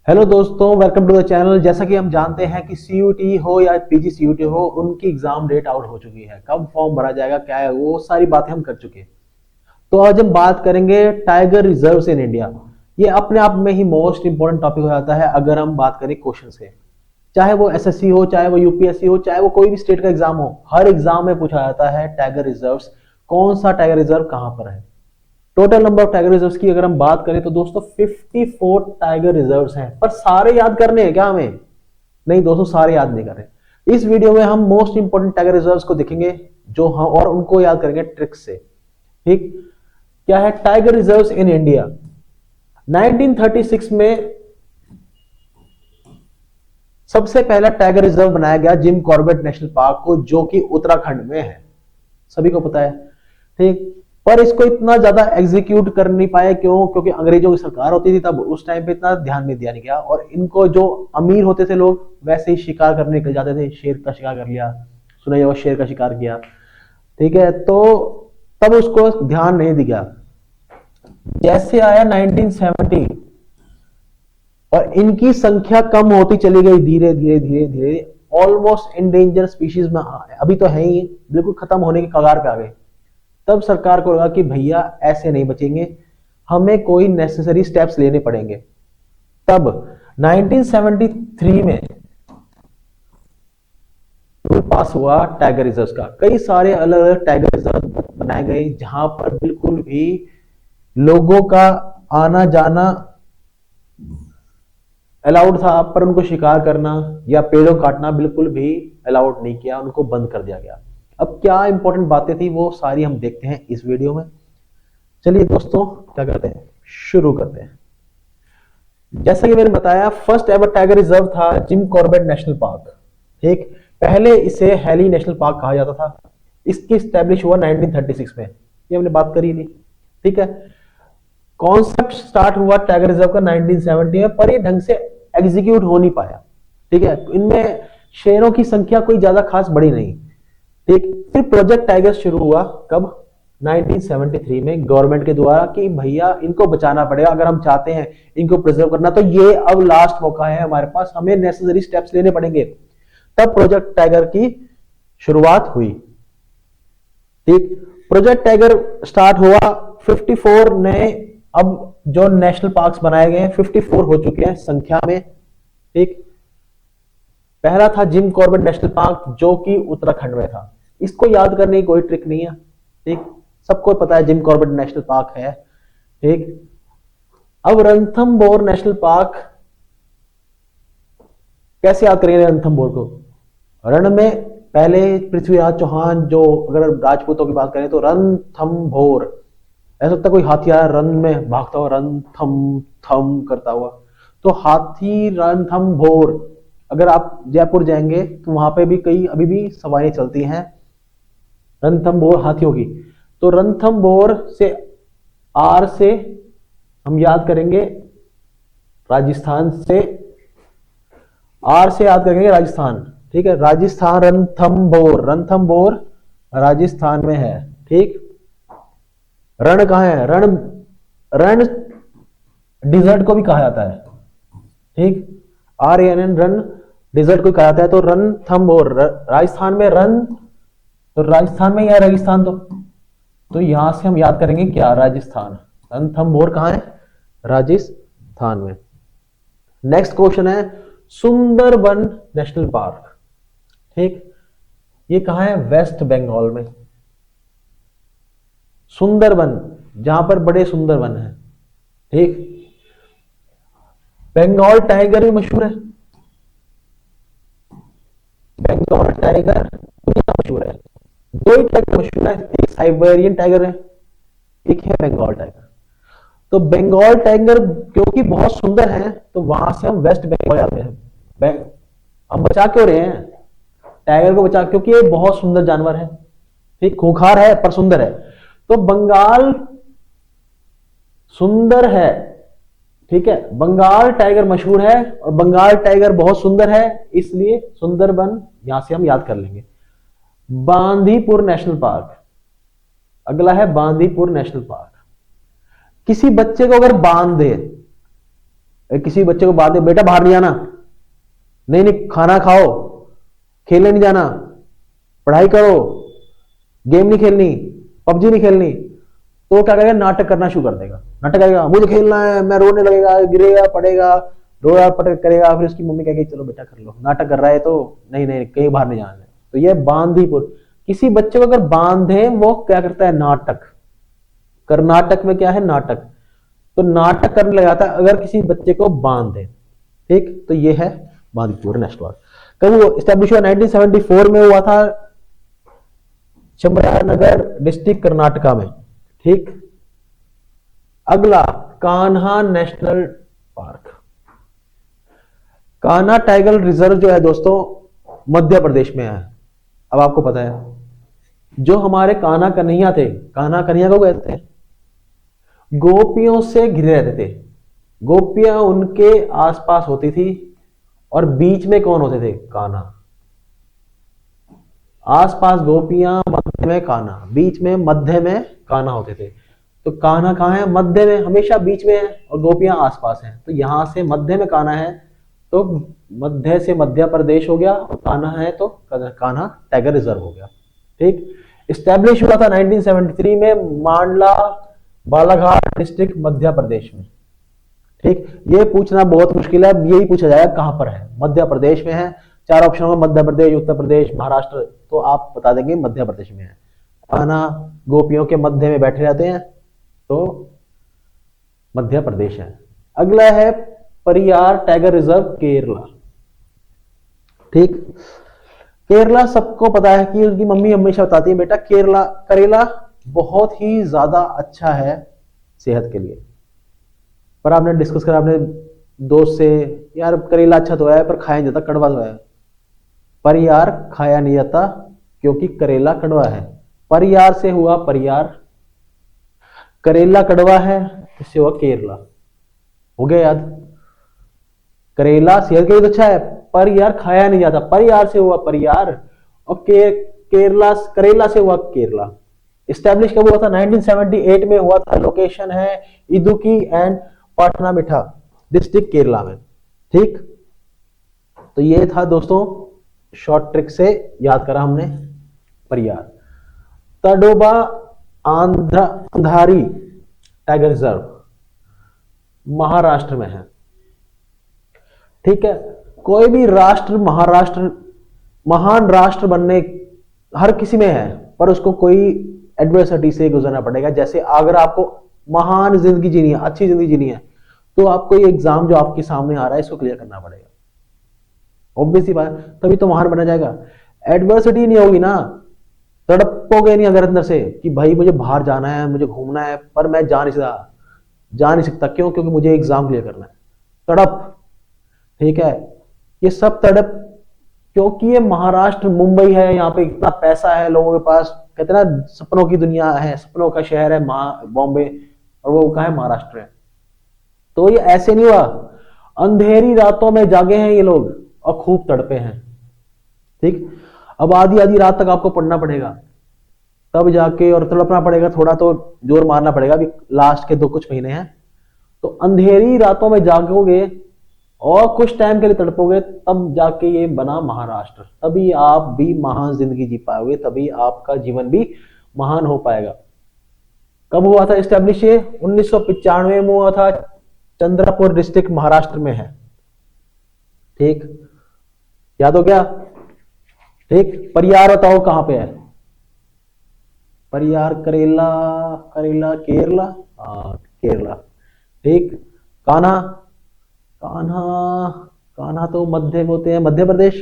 Hello दोस्तों, welcome to the channel. जैसा कि हम जानते हैं कि सीयूटी हो या पीजी सीयूटी हो, उनकी एग्जाम डेट आउट हो चुकी है। कब फॉर्म भरा जाएगा, क्या है, वो सारी बातें हम कर चुके हैं। तो आज हम बात करेंगे टाइगर रिजर्व्स इन इंडिया। ये अपने आप में ही मोस्ट इंपोर्टेंट टॉपिक हो जाता है अगर हम बात करें क्वेश्चन से। चाहे वो एसएससी हो, चाहे वो यूपीएससी हो, चाहे वो कोई भी स्टेट का एग्जाम हो, हर एग्जाम में पूछा जाता है टाइगर रिजर्व्स। कौन सा टाइगर रिजर्व कहां पर है। Total number of tiger reserves की अगर हम बात करें तो दोस्तों 54 टाइगर रिजर्व्स हैं। पर सारे याद करने हैं क्या हमें? नहीं दोस्तों, सारे याद नहीं कर रहे। इस वीडियो में हम मोस्ट इंपोर्टेंट टाइगर रिजर्व्स को देखेंगे जो हम और उनको याद करेंगे ट्रिक से। ठीक, क्या है टाइगर रिजर्व्स इन इंडिया। 1936 में सबसे पहला टाइगर रिजर्व बनाया गया जिम कॉर्बेट नेशनल पार्क को, जो कि उत्तराखंड में है, सभी को पता है। ठीक, पर इसको इतना ज्यादा एग्जीक्यूट कर नहीं पाए। क्यों? क्योंकि अंग्रेजों की सरकार होती थी तब, उस टाइम पे इतना ध्यान नहीं दिया नहीं गया। और इनको जो अमीर होते थे लोग, वैसे ही शिकार करने निकल जाते थे। शेर का शिकार कर लिया, सुना जाओ, शेर का शिकार किया। ठीक है, तो तब उसको ध्यान नहीं दिया। जैसे आया 1970 और इनकी संख्या कम होती चली गई, धीरे धीरे धीरे धीरे ऑलमोस्ट इंडेंजर स्पीशीज में अभी तो है ही, बिल्कुल खत्म होने के कगार पे आ गए। तब सरकार को लगा कि भैया ऐसे नहीं बचेंगे, हमें कोई नेसेसरी स्टेप्स लेने पड़ेंगे। तब 1973 में रूल पास हुआ टाइगर रिजर्व का। कई सारे अलग अलग टाइगर रिजर्व बनाए गए जहां पर बिल्कुल भी लोगों का आना जाना अलाउड था, पर उनको शिकार करना या पेड़ों काटना बिल्कुल भी अलाउड नहीं किया, उनको बंद कर दिया गया। अब क्या इंपॉर्टेंट बातें थी वो सारी हम देखते हैं इस वीडियो में। चलिए दोस्तों, क्या करते हैं, शुरू करते हैं। जैसा कि मैंने बताया, फर्स्ट एवर टाइगर रिजर्व था जिम कॉर्बेट नेशनल पार्क। ठीक, पहले इसे हेली नेशनल पार्क कहा जाता था। इसकी स्टैब्लिश हुआ 1936 में, ये हमने बात करी थी। ठीक है, कॉन्सेप्ट स्टार्ट हुआ टाइगर रिजर्व का 1970 में, पर ये ढंग से एग्जीक्यूट हो नहीं पाया। ठीक है, इनमें शेरों की संख्या कोई ज्यादा खास बड़ी नहीं। ठीक, फिर प्रोजेक्ट टाइगर शुरू हुआ कब? 1973 में गवर्नमेंट के द्वारा कि भैया इनको बचाना पड़ेगा, अगर हम चाहते हैं इनको प्रिजर्व करना तो ये अब लास्ट मौका है हमारे पास, हमें नेसेसरी स्टेप्स लेने पड़ेंगे। तब प्रोजेक्ट टाइगर की शुरुआत हुई। ठीक, प्रोजेक्ट टाइगर स्टार्ट हुआ 54 नए, अब जो नेशनल पार्क्स बनाए गए हैं 54 हो चुके हैं संख्या में। ठीक, पहला था जिम कॉर्बेट नेशनल पार्क जो कि उत्तराखंड में था। इसको याद करने की कोई ट्रिक नहीं है। ठीक, सबको पता है जिम कॉर्बेट नेशनल पार्क है। ठीक, अब रणथंभौर नेशनल पार्क कैसे याद करेंगे? रणथंभौर को रण में पहले पृथ्वीराज चौहान, जो अगर राजपूतों की बात करें तो रणथंभौर, ऐसा लगता है कोई हाथी आया रन में भागता हुआ, रन थम थम करता हुआ, तो हाथी रणथंभौर। अगर आप जयपुर जाएंगे तो वहां पे भी कई अभी भी सवारियां चलती हैं रणथंभौर हाथियों की। तो रणथंभौर से आर से हम याद करेंगे राजस्थान से, आर से याद करेंगे राजस्थान। ठीक है, राजस्थान, रणथंभौर, रणथंभौर राजस्थान में है। ठीक, रण कहां है? रण, रण डिजर्ट को भी कहा जाता है। ठीक, RAN, रण डिजर्ट को कहा जाता है। तो रणथंभौर राजस्थान में, रण तो राजस्थान में या रेगिस्तान, तो यहां से हम याद करेंगे क्या? राजस्थान। रणथंभौर कहां है? राजस्थान में। नेक्स्ट क्वेश्चन है सुंदरबन नेशनल पार्क। ठीक, ये कहां है? वेस्ट बंगाल में। सुंदरबन, जहां पर बड़े सुंदरबन है। ठीक, बंगाल टाइगर भी मशहूर है। बंगाल टाइगर दुनिया मशहूर है। दो ही टाइगर मशहूर है, एक साइबेरियन टाइगर है, एक है बंगाल टाइगर। तो बंगाल टाइगर क्योंकि बहुत सुंदर है, तो वहां से हम वेस्ट बंगाल जाते हैं। हम बचा क्यों रहे हैं टाइगर को? बचा क्योंकि ये बहुत सुंदर जानवर है। ठीक, खूंखार है पर सुंदर है, तो बंगाल सुंदर है। ठीक है, बंगाल टाइगर मशहूर है और बंगाल टाइगर बहुत सुंदर है, इसलिए सुंदरबन यहां से हम याद कर लेंगे। बांदीपुर नेशनल पार्क, अगला है बांदीपुर नेशनल पार्क। किसी बच्चे को अगर बांध दे, किसी बच्चे को बात दे, बेटा बाहर नहीं आना, नहीं नहीं खाना खाओ, खेलने नहीं जाना, पढ़ाई करो, गेम नहीं खेलनी, पबजी नहीं खेलनी, तो वो क्या करेगा, नाटक करना शुरू कर देगा। नाटक करेगा, मुझे खेलना है, मैं रोने लगेगा, गिरेगा, पड़ेगा, रोया पटक करेगा। फिर उसकी मम्मी कहेगी चलो बेटा कर लो, नाटक कर रहा है तो नहीं नहीं कहीं बाहर नहीं जाना है। तो ये बांदीपुर, किसी बच्चे को अगर बांधे वो क्या करता है, नाटक। कर्नाटक में क्या है, नाटक। तो नाटक करने लगा था अगर किसी बच्चे को बांधे, ठीक। तो ये है बांदीपुर। नेक्स्ट वर्ड, कब वो स्टैब्लिश हुआ, 1974 में हुआ था, चमरानगर डिस्ट्रिक्ट कर्नाटका में, ठीक। अगला, Kanha national park. Kanha tiger reserve जो है दोस्तों मध्य प्रदेश में है। अब आपको पता है जो हमारे कान्हा कन्हैया थे, कान्हा कन्हैया को कहते हैं, गोपियों से घिरे रहते थे। गोपियां उनके आसपास होती थी और बीच में कौन होते थे, कान्हा। आसपास गोपियां, मध्य में कान्हा, बीच में मध्य में कान्हा होते थे। तो कान्हा कहां है, मध्य में, हमेशा बीच में है, और गोपियां आसपास हैं। तो यहां से मध्य में कान्हा है, तो मध्य से मध्य प्रदेश हो गया, और कान्हा है तो कान्हा टाइगर रिजर्व हो गया, ठीक। स्टैब्लिश हुआ था 1973 में, मांडला बालाघाट डिस्ट्रिक्ट मध्य प्रदेश में, ठीक। ये पूछना बहुत मुश्किल है, यही पूछा जाएगा कहां पर है, मध्य प्रदेश में है। 4 ऑप्शन में मध्य प्रदेश, उत्तर प्रदेश, महाराष्ट्र, तो आप बता देंगे मध्य प्रदेश में है। कान्हा गोपियों के मध्य में बैठे रहते हैं, तो मध्य प्रदेश है। अगला है परियार टाइगर रिजर्व, केरला, ठीक। केरला सबको पता है कि उनकी मम्मी हमेशा बताती है बेटा केरला, करेला बहुत ही ज्यादा अच्छा है सेहत के लिए। पर आपने डिस्कस करा अपने दोस्त से, यार करेला अच्छा तो है पर खाया नहीं जाता, कड़वा तो है। पर यार खाया नहीं जाता क्योंकि करेला कड़वा है। पर यार से हुआ परियार, करेला कड़वा है, इससे हुआ केरला। हो गया याद। करेला सेहत के लिए तो अच्छा है, पर यार खाया नहीं जाता, पर यार से हुआ परियार, और केरला, करेला से हुआ केरला। स्टैब्लिश कब हुआ था, 1978 में हुआ था। लोकेशन है इदुक्की एंड पटनामिठा डिस्ट्रिक्ट केरला में, ठीक। तो ये था दोस्तों, शॉर्ट ट्रिक से याद करा हमने परियार। तडोबा अंधारी टाइगर रिजर्व महाराष्ट्र में है, ठीक है। कोई भी राष्ट्र, महाराष्ट्र महान राष्ट्र बनने हर किसी में है, पर उसको कोई एडवर्सिटी से गुजरना पड़ेगा। जैसे अगर आपको महान जिंदगी जीनी है, अच्छी जिंदगी जीनी है, तो आपको ये एग्जाम जो आपके सामने आ रहा है इसको क्लियर करना पड़ेगा। ऑब्वियस ही बात, तभी तो महान बना जाएगा। एडवर्सिटी नहीं होगी ना, तड़पोगे नहीं अगर अंदर से कि भाई मुझे बाहर जाना है, मुझे घूमना है, पर मैं जा नहीं सकता। क्यों? क्योंकि मुझे एग्जाम क्लियर करना है। तड़प, ठीक है। ये सब तड़प, क्योंकि ये महाराष्ट्र, मुंबई है, यहाँ पे इतना पैसा है लोगों के पास, कहते ना सपनों की दुनिया है, सपनों का शहर है बॉम्बे, और वो कहाँ है, महाराष्ट्र है। तो ये ऐसे नहीं हुआ, अंधेरी रातों में जागे हैं ये लोग और खूब तड़पे हैं, ठीक। अब आधी आधी रात तक आपको पढ़ना पड़ेगा, तब जाके, और तड़पना पड़ेगा, थोड़ा तो जोर मारना पड़ेगा, अभी लास्ट के कुछ महीने हैं। तो अंधेरी रातों में जागोगे और कुछ टाइम के लिए तड़पोगे, तब जाके ये बना महाराष्ट्र। तभी आप भी महान जिंदगी जी पाओगे, तभी आपका जीवन भी महान हो पाएगा। कब हुआ था एस्टेब्लिश? ये 1995 में हुआ था। चंद्रपुर डिस्ट्रिक्ट महाराष्ट्र में है, ठीक। याद हो गया, ठीक। परियार बताओ कहां पे है? परियार करेला, करेला केरला, केरला, ठीक। कान्हा, कान्हा, कान्हा तो मध्य में होते हैं, मध्य प्रदेश।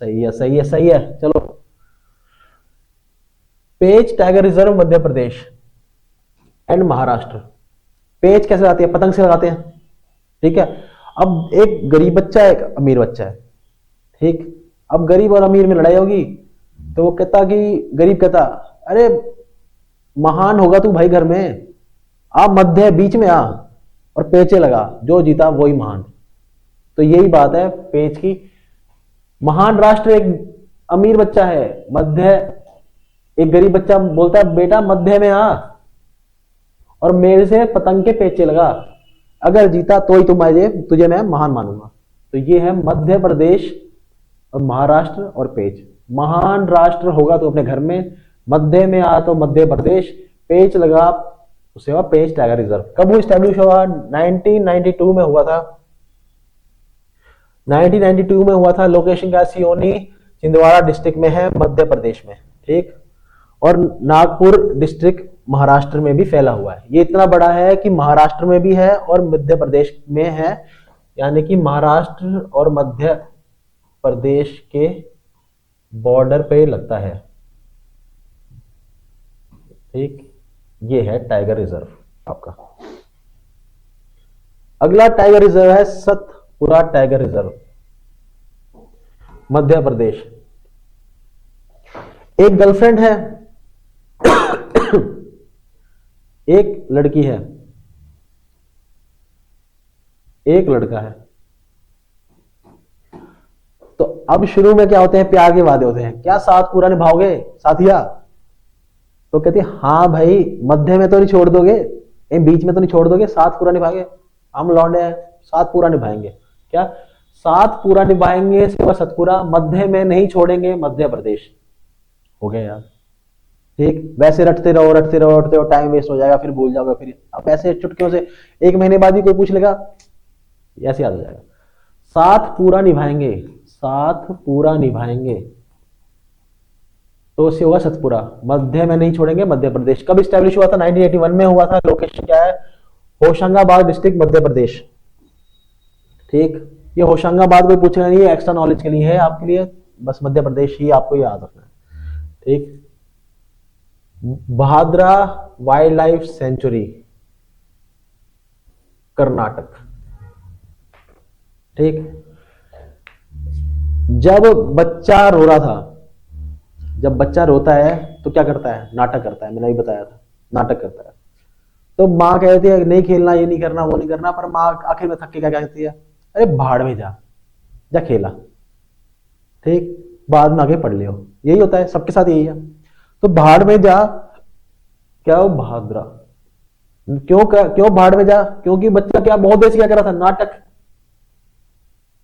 सही है, सही है, सही है। चलो, Pench tiger reserve Madhya Pradesh and Maharashtra. Pench कैसे लगाते हैं? पतंग से लगाते हैं, ठीक है। अब एक गरीब बच्चा है, एक अमीर बच्चा है, ठीक। अब गरीब और अमीर में लड़ाई होगी, तो वो कहता कि गरीब कहता, अरे महान होगा तू भाई, घर में आ, मध्य बीच में आ और पेचे लगा, जो जीता वही महान। तो यही बात है पेच की। महान राष्ट्र एक अमीर बच्चा है, मध्य एक गरीब बच्चा बोलता है बेटा मध्य में आ और मेरे से पतंग के पेचे लगा। अगर जीता तो ही तुझे मैं महान मानूंगा। तो ये है मध्य प्रदेश और महाराष्ट्र और पेच। महान राष्ट्र होगा तो अपने घर में, मध्य में आ तो मध्य प्रदेश, पेच लगा उसे हुआ पेच टाइगर रिजर्व। कब वो स्टैब्लिश हुआ? 1992 में हुआ था। 1992 में हुआ था। लोकेशन क्या? सियोनी छिंदवाड़ा डिस्ट्रिक्ट में है, मध्य प्रदेश में। ठीक। और नागपुर डिस्ट्रिक्ट महाराष्ट्र में भी फैला हुआ है। ये इतना बड़ा है कि महाराष्ट्र में भी है और मध्य प्रदेश में है, यानी कि महाराष्ट्र और मध्य प्रदेश के बॉर्डर पे लगता है। ठीक। ये है टाइगर रिजर्व आपका। अगला टाइगर रिजर्व है सतपुरा टाइगर रिजर्व, मध्य प्रदेश। एक गर्लफ्रेंड है, एक लड़की है, एक लड़का है। तो अब शुरू में क्या होते हैं? प्यार के वादे होते हैं। क्या साथ पूरा निभाओगे साथिया? तो कहती है हाँ भाई, मध्य में तो नहीं छोड़ दोगे, बीच में तो नहीं छोड़ दोगे, साथ पूरा निभाएंगे, हम लौंडे हैं, साथ पूरा निभाएंगे। क्या साथ पूरा निभाएंगे? सिवा सतपुरा, मध्य में नहीं छोड़ेंगे, मध्य प्रदेश हो गया यार। ठीक। वैसे रटते रहो रटते रहो रटते रहो, टाइम वेस्ट हो जाएगा, फिर भूल जाओगे। फिर अब ऐसे चुटकियों से 1 महीने बाद भी कोई पूछ लेगा, ऐसे याद हो जाएगा। साथ पूरा निभाएंगे, साथ पूरा निभाएंगे, तो उससे होगा सतपुरा। मध्य में नहीं छोड़ेंगे, मध्य प्रदेश। कब स्टैब्लिश हुआ था? 1981 में हुआ था। लोकेशन क्या है? होशंगाबाद डिस्ट्रिक्ट, मध्य प्रदेश। ठीक। ये होशंगाबाद कोई पूछेगा नहीं, एक्स्ट्रा नॉलेज के लिए है आपके लिए, बस मध्य प्रदेश ही आपको याद रखना है। ठीक। Bhadra wild life sanctuary, Karnataka. ठीक। जब बच्चा रो रहा था, जब बच्चा रोता है तो क्या करता है? नाटक करता है। मैंने अभी बताया था, नाटक करता है। तो माँ कहती है नहीं खेलना, ये नहीं करना, वो नहीं करना, पर माँ आखिर में थक के क्या कहती है? अरे भाड़ में जा, जा खेला। ठीक। बाद में आगे पढ़ लियो। यही होता है, सबके साथ यही है। तो भाड़ में जा, क्या हो? भाद्रा। क्यों भाड़ में जा? क्योंकि बच्चा क्या बहुत देर से क्या कर रहा था? नाटक।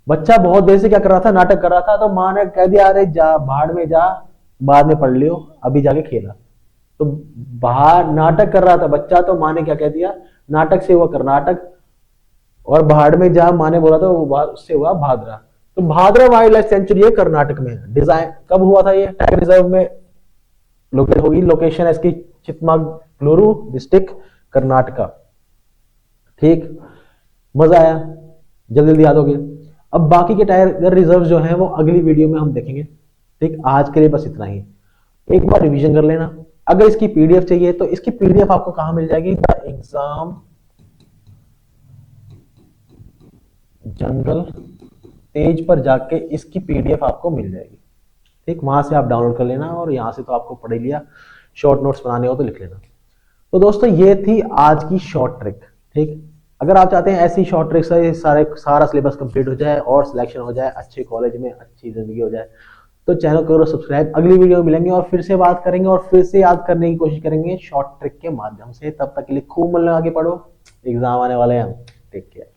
बच्चा बहुत देर से क्या कर रहा था? नाटक कर रहा था। तो माँ ने कह दिया अरे जा, भाड़ में जा, बाद में पढ़ लियो, अभी जाके खेला। तो बाहर नाटक कर रहा था बच्चा, तो माँ ने क्या कह दिया? नाटक से हुआ कर्नाटक, और भाड़ में जा माँ ने बोला, तो उससे हुआ भाद्रा। तो भाद्रा वाइल्ड लाइफ सेंचुरी है, कर्नाटक में। डिजाइन कब हुआ था? ये टाइगर रिजर्व में लोकेट होगी। लोकेशन है इसकी चिकमगलुरु डिस्ट्रिक्ट, कर्नाटका। ठीक। मजा आया? जल्दी जल्दी याद हो गया। अब बाकी के टाइगर रिजर्व जो है वो अगली वीडियो में हम देखेंगे। ठीक। आज के लिए बस इतना ही। एक बार रिवीजन कर लेना। अगर इसकी पीडीएफ चाहिए तो इसकी पीडीएफ आपको कहां मिल जाएगी? द एग्जाम जंगल पेज पर जाके इसकी पीडीएफ आपको मिल जाएगी। ठीक। वहां से आप डाउनलोड कर लेना, और यहां से तो आपको पढ़ ही लिया, शॉर्ट नोट्स बनाने हो तो लिख लेना। तो दोस्तों ये थी आज की शॉर्ट ट्रिक। ठीक। अगर आप चाहते हैं ऐसी शॉर्ट ट्रिक से सारा सिलेबस कंप्लीट हो जाए और सिलेक्शन हो जाए, अच्छे कॉलेज में अच्छी जिंदगी हो जाए, तो चैनल करो सब्सक्राइब। अगली वीडियो में मिलेंगे और फिर से बात करेंगे और फिर से याद करने की कोशिश करेंगे शॉर्ट ट्रिक के माध्यम से। तब तक के लिए खूब मन लगा के पढ़ो, एग्जाम आने वाले हैं। Take care.